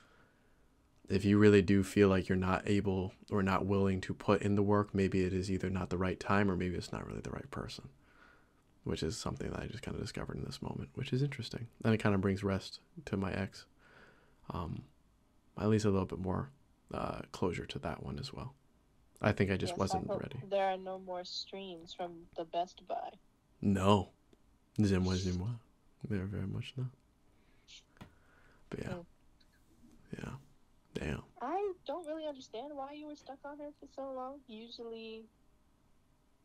if you really do feel like you're not able or not willing to put in the work, maybe it is either not the right time or maybe it's not really the right person, which is something that I just kind of discovered in this moment, which is interesting. And it kind of brings rest to my ex. At least a little bit more closure to that one as well. I think I just wasn't ready. There are no more streams from the Best Buy. No. C'est moi. There very much not. But yeah. Yeah. Damn. I don't really understand why you were stuck on her for so long.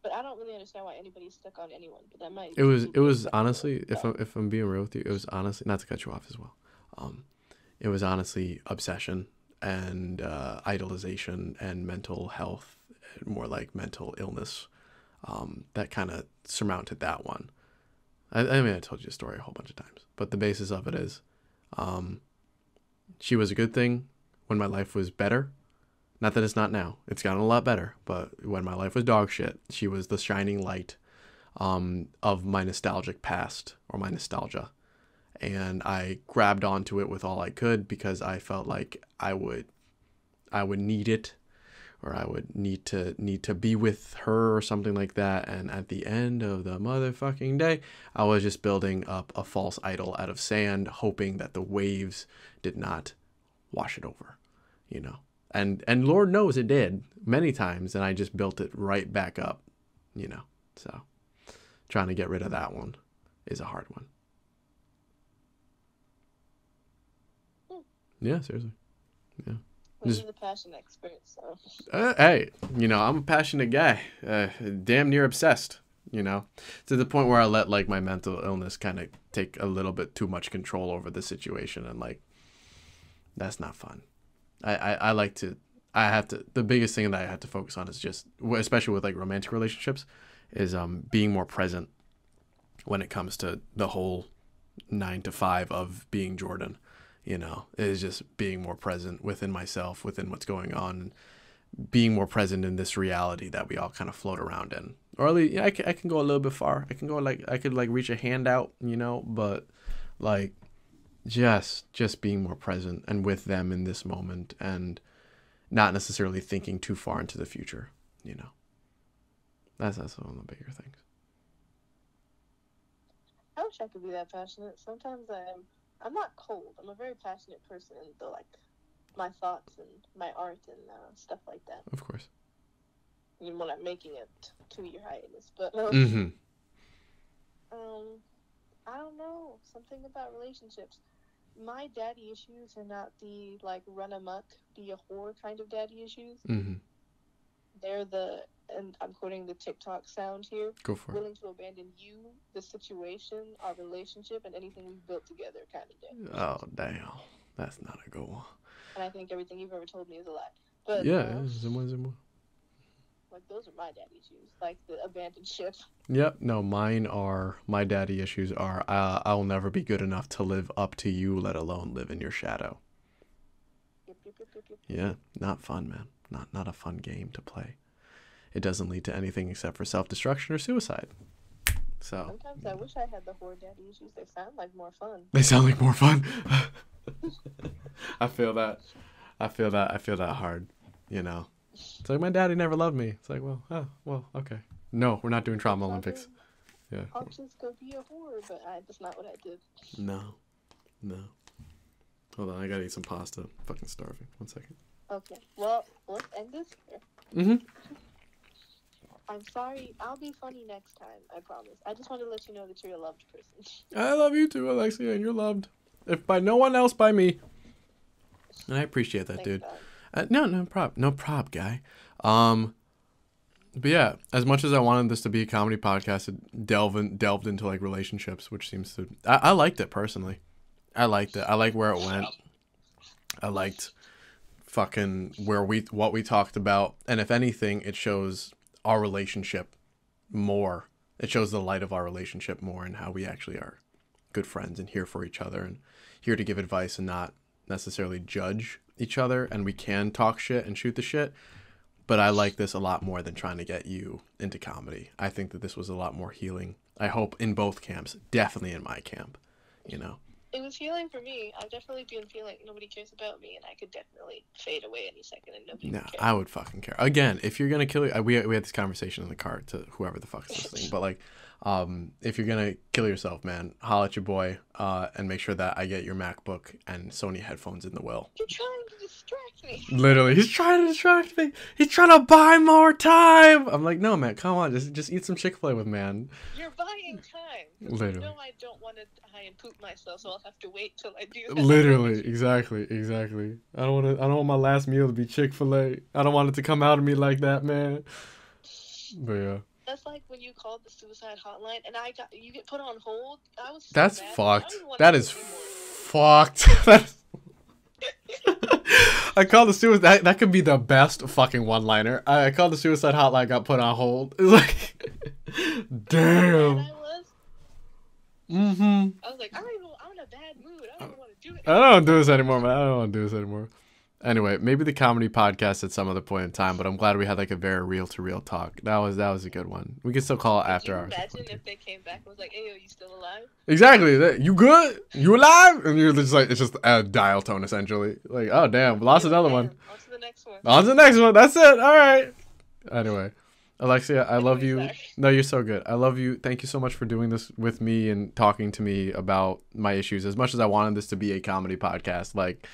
But I don't really understand why anybody's stuck on anyone. But that might. It was honestly, if I'm being real with you, it was honestly, not to cut you off as well. It was honestly obsession and idolization and mental health, more like mental illness, that kind of surmounted that one. I mean, I told you the story a whole bunch of times, but the basis of it is, she was a good thing when my life was better. Not that it's not now. It's gotten a lot better. But when my life was dog shit, she was the shining light of my nostalgic past, or my nostalgia. And I grabbed onto it with all I could because I felt like I would need it, or I would need to be with her or something like that. And at the end of the motherfucking day, I was just building up a false idol out of sand, hoping that the waves did not wash it over, you know. And Lord knows it did many times, and I just built it right back up, you know. So trying to get rid of that one is a hard one. Yeah, seriously. Yeah. Well, you're the passion expert, so. Hey, you know, I'm a passionate guy. Damn near obsessed, you know, to the point where I let, like, my mental illness kind of take a little bit too much control over the situation, and, like, that's not fun. The biggest thing that I have to focus on is just, especially with, like, romantic relationships, is being more present when it comes to the whole 9 to 5 of being Jordan. You know, it is just being more present within myself, within what's going on, being more present in this reality that we all kind of float around in. Or at least, yeah, I can go a little bit far. I could reach a hand out, you know, but like just being more present and with them in this moment, and not necessarily thinking too far into the future, you know. That's one of the bigger things. I wish I could be that passionate. Sometimes I'm not cold. I'm a very passionate person in the, like, my thoughts and my art and stuff like that. Of course. Even when I'm making it 2-year hiatus, but I don't know, something about relationships. My daddy issues are not the, like, run amok, be a whore kind of daddy issues. Mm-hmm. They're and I'm quoting the TikTok sound here. Go for willing to abandon you, the situation, our relationship, and anything we've built together kind of day. Oh, damn. That's not a good one. And I think everything you've ever told me is a lie. But yeah, Zimwa. Like, those are my daddy issues, like the abandoned ship. Yep. No, my daddy issues are, I'll never be good enough to live up to you, let alone live in your shadow. Yep. Yeah, not fun, man. Not a fun game to play. It doesn't lead to anything except for self-destruction or suicide. So sometimes I wish I had the whore daddy issues. They sound like more fun. They sound like more fun. I feel that hard, you know. It's like, my daddy never loved me. It's like, well, okay. No, we're not doing trauma Olympics. Yeah. I'll just go be a whore, but that's not what I did. No. Hold on, I gotta eat some pasta. I'm fucking starving. 1 second. Okay, well, let's end this here. Mm-hmm. I'm sorry. I'll be funny next time, I promise. I just wanted to let you know that you're a loved person. I love you too, Alexia, and you're loved. If by no one else, by me. And I appreciate that, dude. No prob, guy. But yeah, as much as I wanted this to be a comedy podcast, it delved into like relationships, which seems to I liked it personally. I liked it. I like where it went. I liked fucking what we talked about, and if anything, it shows our relationship more. It shows the light of our relationship more and how we actually are good friends and here for each other and here to give advice and not necessarily judge each other. And we can talk shit and shoot the shit. But I like this a lot more than trying to get you into comedy. I think that this was a lot more healing. I hope in both camps, definitely in my camp, you know. It was healing for me. I've definitely been feeling like nobody cares about me, and I could definitely fade away any second, and nobody would care. I would fucking care. Again, if you're gonna kill, we had this conversation in the car to whoever the fuck's listening. But like, if you're gonna kill yourself, man, holla at your boy, and make sure that I get your MacBook and Sony headphones in the will. You're trying to distract me. Literally, he's trying to distract me. He's trying to buy more time. I'm like, no, man, come on, just eat some Chick-fil-A with man. You're buying time. Literally. You know I don't want to die and poop myself, so I'll have to wait till I do that. Literally, exactly. I don't want my last meal to be Chick-fil-A. I don't want it to come out of me like that, man. But yeah. That's like when you called the suicide hotline and you get put on hold. I was so That's mad. fucked. That is fucked. I called the suicide. That could be the best fucking one-liner. I called the suicide hotline, got put on hold. It's like, damn. I was like, I'm in a bad mood. I don't want to do it. I don't want to do this anymore, man. I don't want to do this anymore. Anyway, maybe the comedy podcast at some other point in time, but I'm glad we had like a very real-to-real talk. That was a good one. We can still call it after hours. Imagine if they came back and was like, "Hey, yo, you still alive?" Exactly. You good? You alive? And you're just like, it's just a dial tone essentially. Like, oh damn, we lost another one. On to the next one. On to the next one. That's it. All right. Anyway, Alexia, I love you. Sorry. No, you're so good. I love you. Thank you so much for doing this with me and talking to me about my issues. As much as I wanted this to be a comedy podcast, like,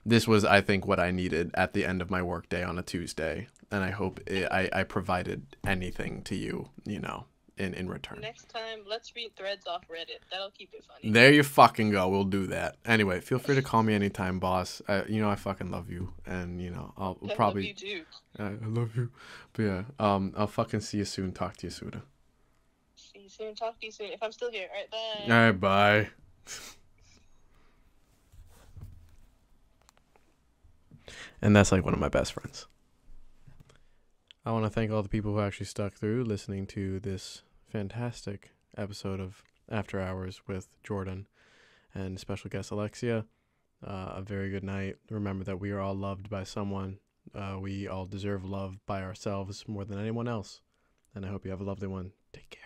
this was, I think, what I needed at the end of my workday on a Tuesday. And I hope I provided anything to you, in return. Next time, let's read threads off Reddit. That'll keep it funny. There you fucking go. We'll do that. Anyway, feel free to call me anytime, boss. I fucking love you. And, I'll probably... I love you, too. I love you. But yeah, I'll fucking see you soon. Talk to you soon. See you soon. Talk to you soon. If I'm still here. All right, bye. All right, bye. And that's like one of my best friends. I want to thank all the people who actually stuck through listening to this fantastic episode of After Hours with Jordan and special guest Alexia. A very good night. Remember that we are all loved by someone. We all deserve love by ourselves more than anyone else. And I hope you have a lovely one. Take care.